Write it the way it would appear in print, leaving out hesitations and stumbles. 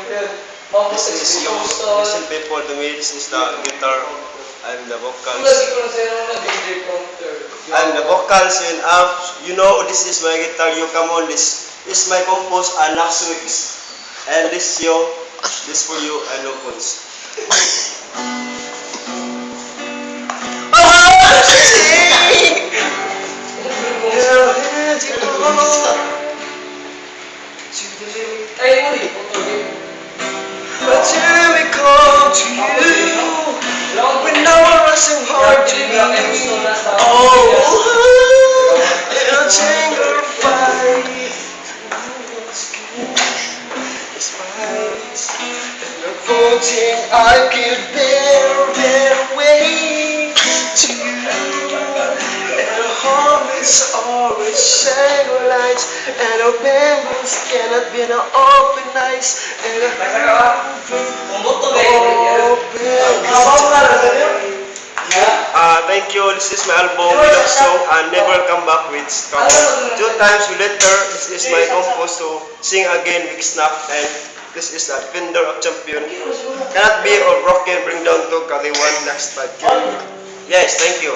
This is you. Listen people to me. This is the guitar. I'm the vocals. I'm the vocals and you know this is my guitar. You come on. This is my compose next weeks. And this for you and Locons. But here we come to you when no one rushing hard to me. Oh, it'll jingle fight. And voting I could bear way to you. And home is always shadow lights, and our bamboo cannot be no open eyes. And thank you. This is my album with a song and Never Come Back with Scott. 2 times with letter. This is my compose to sing again with snap, and this is the Defender of Champion. Cannot be or broken. Bring down to Kaliwan next 5 years. Yes, thank you.